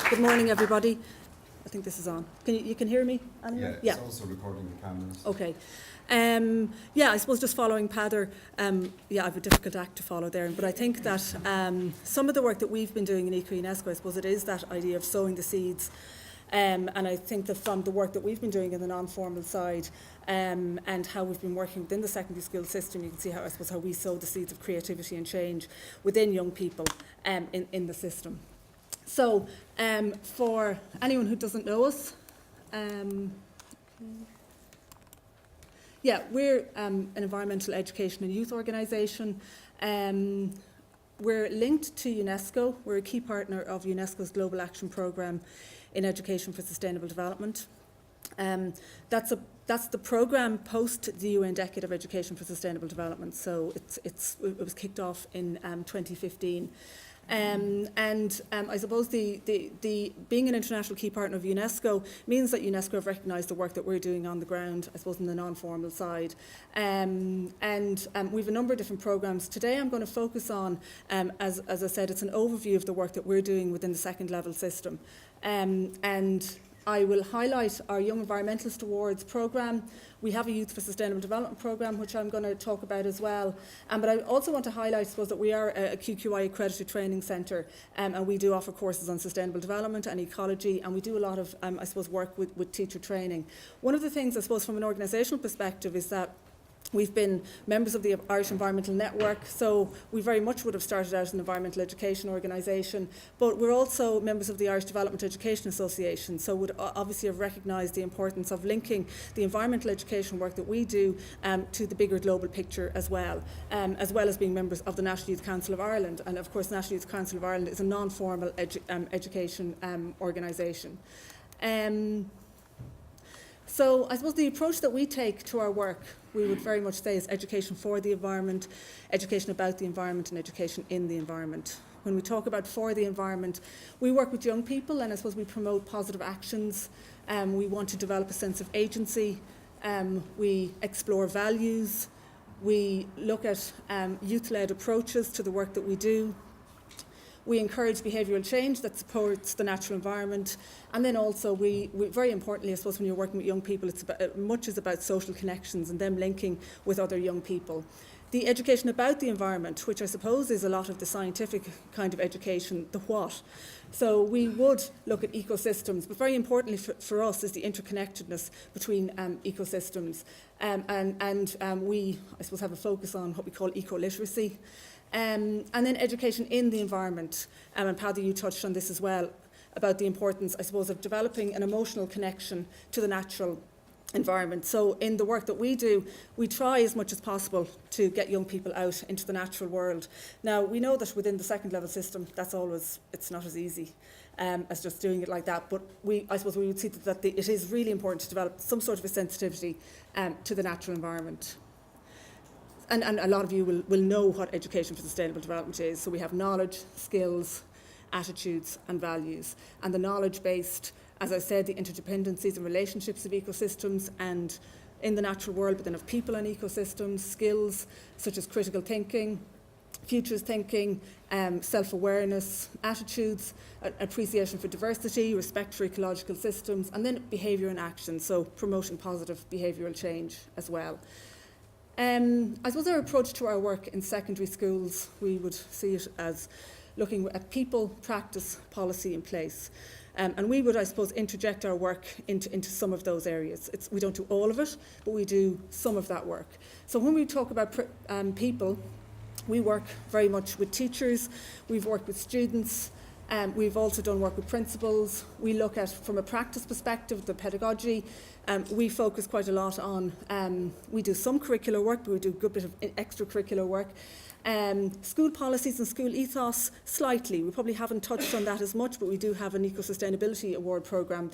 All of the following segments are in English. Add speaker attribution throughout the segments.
Speaker 1: Good morning, everybody. I think this is on. You can hear me?
Speaker 2: Anyone? Yeah, it's also recording the cameras.
Speaker 1: Okay. I suppose just following Pather, I have a difficult act to follow there, but I think that some of the work that we've been doing in Eco-UNESCO, I suppose it is that idea of sowing the seeds. And I think that from the work that we've been doing in the non-formal side and how we've been working within the secondary school system, you can see how, I suppose, how we sow the seeds of creativity and change within young people in the system. So, for anyone who doesn't know us, we're an environmental education and youth organisation. We're linked to UNESCO. We're a key partner of UNESCO's Global Action Programme in Education for Sustainable Development. That's the programme post the UN Decade of Education for Sustainable Development. So it was kicked off in 2015. I suppose the being an international key partner of UNESCO means that UNESCO have recognised the work that we're doing on the ground, I suppose, in the non-formal side. We have a number of different programmes. Today I'm going to focus on, as I said, it's an overview of the work that we're doing within the second level system. I will highlight our Young Environmentalist Awards programme. We have a Youth for Sustainable Development programme, which I'm going to talk about as well. But I also want to highlight, I suppose, that we are a QQI accredited training centre, and we do offer courses on sustainable development and ecology, and we do a lot of, I suppose, work with teacher training. One of the things, I suppose, from an organisational perspective is that we've been members of the Irish Environmental Network, so we very much would have started out as an environmental education organisation, but we're also members of the Irish Development Education Association, so would obviously have recognised the importance of linking the environmental education work that we do to the bigger global picture as well as being members of the National Youth Council of Ireland. And of course, National Youth Council of Ireland is a non-formal education organisation. So I suppose the approach that we take to our work, we would very much say, is education for the environment, education about the environment, and education in the environment. When we talk about for the environment, we work with young people, and I suppose we promote positive actions. We want to develop a sense of agency. We explore values. We look at youth-led approaches to the work that we do. We encourage behavioural change that supports the natural environment. And then also, we very importantly, I suppose, when you're working with young people, it's about, much is about social connections and them linking with other young people. The education about the environment, which I suppose is a lot of the scientific kind of education, the what. So we would look at ecosystems, but very importantly for us is the interconnectedness between ecosystems. We, I suppose, have a focus on what we call eco-literacy. And then education in the environment, and Paddy, you touched on this as well, about the importance, I suppose, of developing an emotional connection to the natural environment. So in the work that we do, we try as much as possible to get young people out into the natural world. Now, we know that within the second level system, it's not as easy as just doing it like that, but I suppose we would see that it is really important to develop some sort of a sensitivity to the natural environment. And a lot of you will know what education for sustainable development is. So we have knowledge, skills, attitudes and values. And the knowledge-based, as I said, the interdependencies and relationships of ecosystems and in the natural world, but then of people and ecosystems, skills such as critical thinking, futures thinking, self-awareness, attitudes, appreciation for diversity, respect for ecological systems, and then behaviour and action, so promoting positive behavioural change as well. I suppose our approach to our work in secondary schools, we would see it as looking at people, practice, policy and place. And we would, I suppose, interject our work into some of those areas. We don't do all of it, but we do some of that work. So when we talk about people, we work very much with teachers, we've worked with students, we've also done work with principals. We look at, from a practice perspective, the pedagogy. We focus quite a lot on, we do some curricular work, but we do a good bit of extracurricular work. School policies and school ethos, slightly. We probably haven't touched on that as much, but we do have an Eco-Sustainability Award programme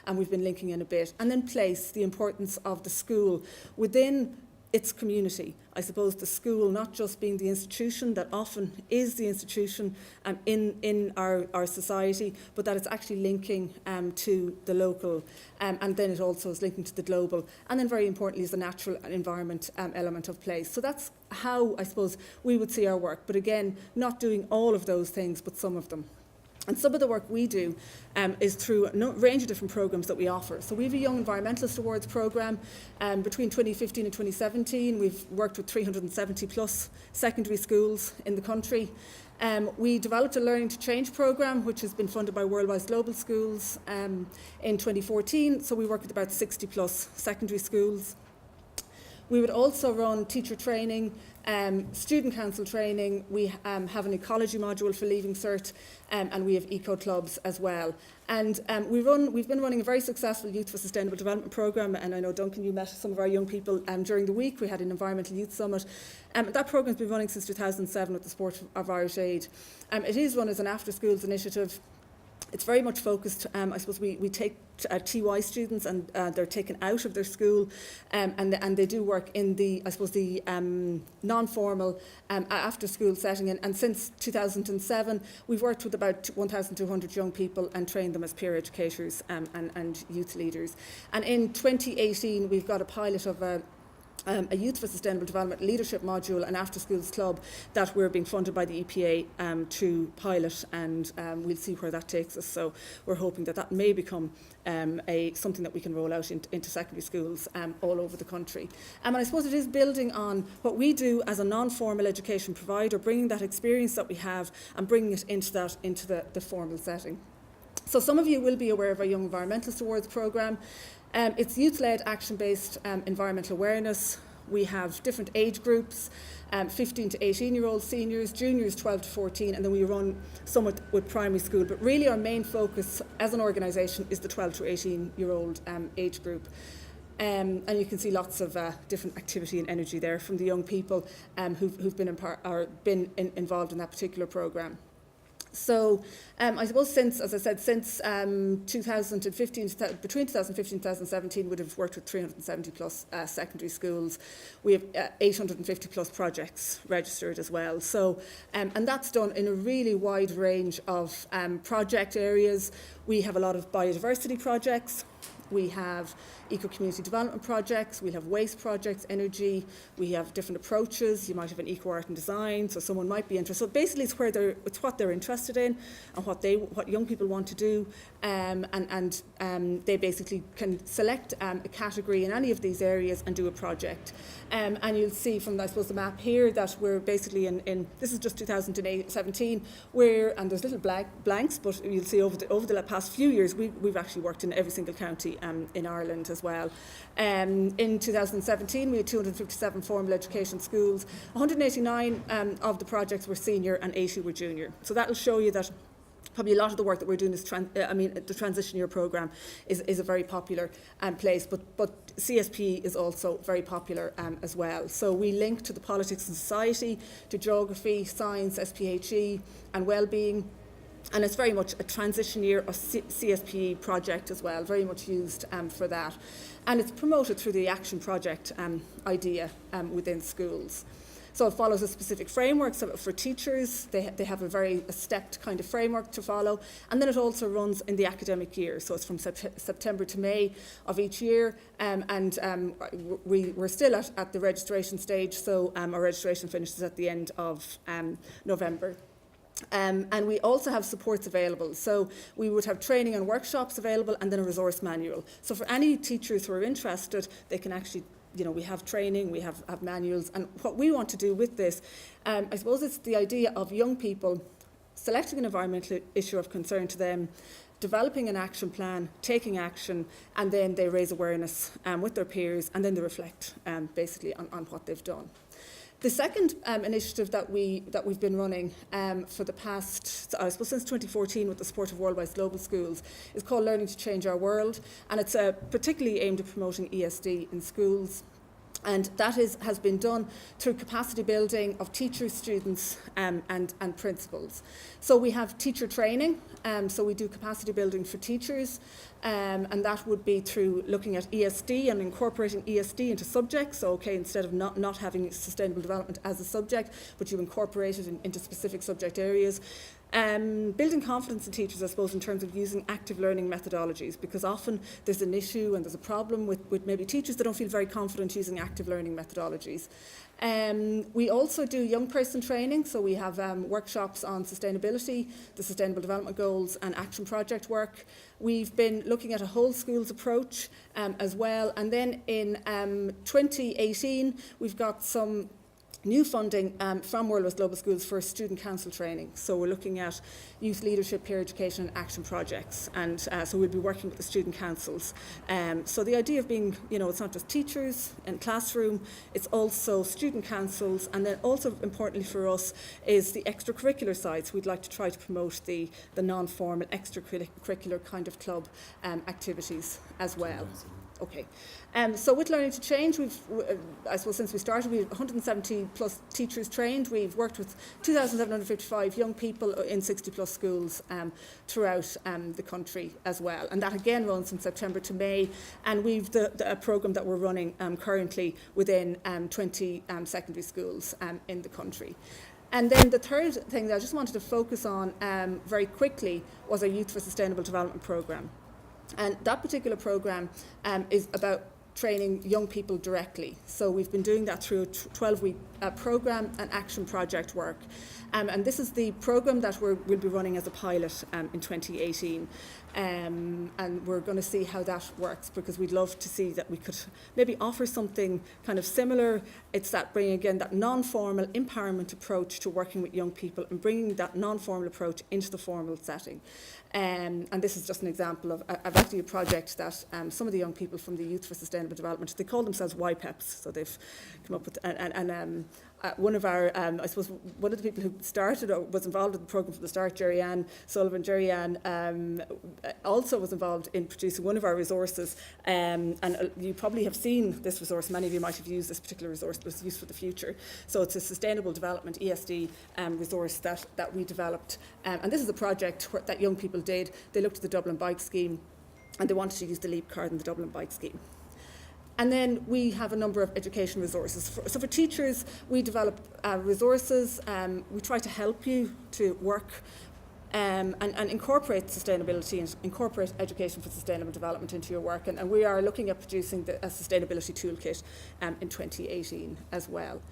Speaker 1: and we've been linking in a bit. And then place, the importance of the school within its community. I suppose the school not just being the institution that often is the institution in our society, but that it's actually linking to the local, and then it also is linking to the global, and then very importantly is the natural environment element of place. So that's how I suppose we would see our work, but again, not doing all of those things, but some of them. And some of the work we do is through a range of different programs that we offer. So we have a Young Environmentalist Awards program. Between 2015 and 2017, we've worked with 370 plus secondary schools in the country. We developed a Learning to Change program, which has been funded by Worldwide Global Schools in 2014. So we work with about 60 plus secondary schools. We would also run teacher training, student council training. We have an ecology module for Leaving Cert, and we have eco clubs as well. And we've been running a very successful Youth for Sustainable Development programme, and I know, Duncan, you met some of our young people during the week. We had an Environmental Youth Summit. That programme has been running since 2007 with the support of Irish Aid. It is run as an after-schools initiative. It's very much focused, I suppose we take TY students and they're taken out of their school and they do work in the, I suppose, the non-formal after-school setting. And since 2007, we've worked with about 1,200 young people and trained them as peer educators and youth leaders. And in 2018, we've got a pilot of a Youth for Sustainable Development leadership module, an after-schools club that we're being funded by the EPA to pilot, and we'll see where that takes us. So we're hoping that that may become something that we can roll out into secondary schools all over the country. And I suppose it is building on what we do as a non-formal education provider, bringing that experience that we have and bringing it into the formal setting. So some of you will be aware of our Young Environmentalist Awards programme. It's youth-led, action-based environmental awareness. We have different age groups, 15 to 18-year-old seniors, juniors 12 to 14, and then we run some with primary school. But really our main focus as an organisation is the 12 to 18-year-old age group. And you can see lots of different activity and energy there from the young people who've been involved in that particular programme. So I suppose since 2015, between 2015 and 2017, would have worked with 370 plus secondary schools. We have 850 plus projects registered as well. So, and that's done in a really wide range of project areas. We have a lot of biodiversity projects. We have eco-community development projects, we have waste projects, energy, we have different approaches. You might have an eco-art and design, so someone might be interested. So basically it's what they're interested in and what young people want to do, and they basically can select a category in any of these areas and do a project. And you'll see from, I suppose, the map here that we're basically in this is just 2017, and there's little blanks, but you'll see over the past few years, we've actually worked in every single county in Ireland as well. In 2017, we had 257 formal education schools. 189 of the projects were senior and 80 were junior. So that'll show you that probably a lot of the work that we're doing is, the transition year programme is a very popular place, but CSP is also very popular as well. So we link to the politics and society, to geography, science, SPHE and wellbeing. And it's very much a transition year or CSPE project as well, very much used for that. And it's promoted through the action project idea within schools. So it follows a specific framework. So for teachers, they have a stepped kind of framework to follow. And then it also runs in the academic year. So it's from September to May of each year. We're still at the registration stage. So our registration finishes at the end of November. And we also have supports available. So we would have training and workshops available and then a resource manual. So for any teachers who are interested, they can actually, we have training, we have manuals. And what we want to do with this, I suppose it's the idea of young people selecting an environmental issue of concern to them, developing an action plan, taking action, and then they raise awareness with their peers, and then they reflect basically on what they've done. The second initiative that we've been running for the past, I suppose since 2014 with the support of Worldwide Global Schools, is called Learning to Change Our World, and it's particularly aimed at promoting ESD in schools. And that has been done through capacity building of teachers, students and principals. So we have teacher training, so we do capacity building for teachers, and that would be through looking at ESD and incorporating ESD into subjects. So instead of not having sustainable development as a subject, but you incorporate it into specific subject areas. Building confidence in teachers, I suppose, in terms of using active learning methodologies, because often there's an issue and there's a problem with maybe teachers that don't feel very confident using active learning methodologies. We also do young person training, so we have workshops on sustainability, the Sustainable Development Goals and action project work. We've been looking at a whole schools approach as well, and then in 2018 we've got some new funding from World West Global Schools for student council training. So we're looking at youth leadership, peer education and action projects, and so we'll be working with the student councils. So the idea of being, it's not just teachers in classroom, it's also student councils, and then also importantly for us is the extracurricular side. So we'd like to try to promote the non-formal extracurricular kind of club activities as well. Okay, so with Learning to Change, I suppose since we started, we have 170 plus teachers trained. We've worked with 2,755 young people in 60 plus schools throughout the country as well. And that again runs from September to May. And we've a programme that we're running currently within 20 secondary schools in the country. And then the third thing that I just wanted to focus on very quickly was our Youth for Sustainable Development programme. And that particular programme is about training young people directly. So we've been doing that through a 12-week programme and action project work. And this is the programme that we'll be running as a pilot in 2018. And we're going to see how that works, because we'd love to see that we could maybe offer something kind of similar. It's that bringing again that non-formal empowerment approach to working with young people and bringing that non-formal approach into the formal setting. And this is just an example of actually a project that some of the young people from the Youth for Sustainable Development, they call themselves YPEPs, so they've come up with, one of our, I suppose, one of the people who started or was involved in the programme from the start, Jerry Ann Sullivan. Jerry Ann also was involved in producing one of our resources, and you probably have seen this resource. Many of you might have used this particular resource, but it's Youth for the Future. So it's a Sustainable Development ESD resource that we developed, and this is a project that young people did. They looked at the Dublin Bike Scheme, and they wanted to use the LEAP card in the Dublin Bike Scheme. And then we have a number of education resources. So for teachers, we develop resources. We try to help you to work and incorporate sustainability and incorporate education for sustainable development into your work. And we are looking at producing a sustainability toolkit in 2018 as well.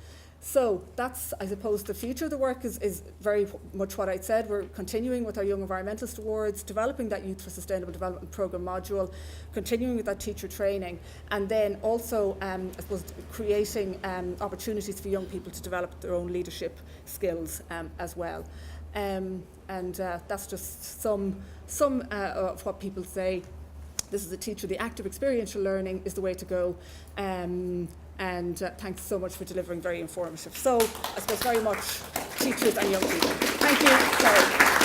Speaker 1: So that's, I suppose, the future of the work is very much what I'd said. We're continuing with our Young Environmentalist Awards, developing that Youth for Sustainable Development programme module, continuing with that teacher training, and then also, I suppose, creating opportunities for young people to develop their own leadership skills as well. And that's just some of what people say. This is a teacher. The active experiential learning is the way to go. And thanks so much for delivering very informative. So I suppose very much teachers and young people. Thank you. Sorry.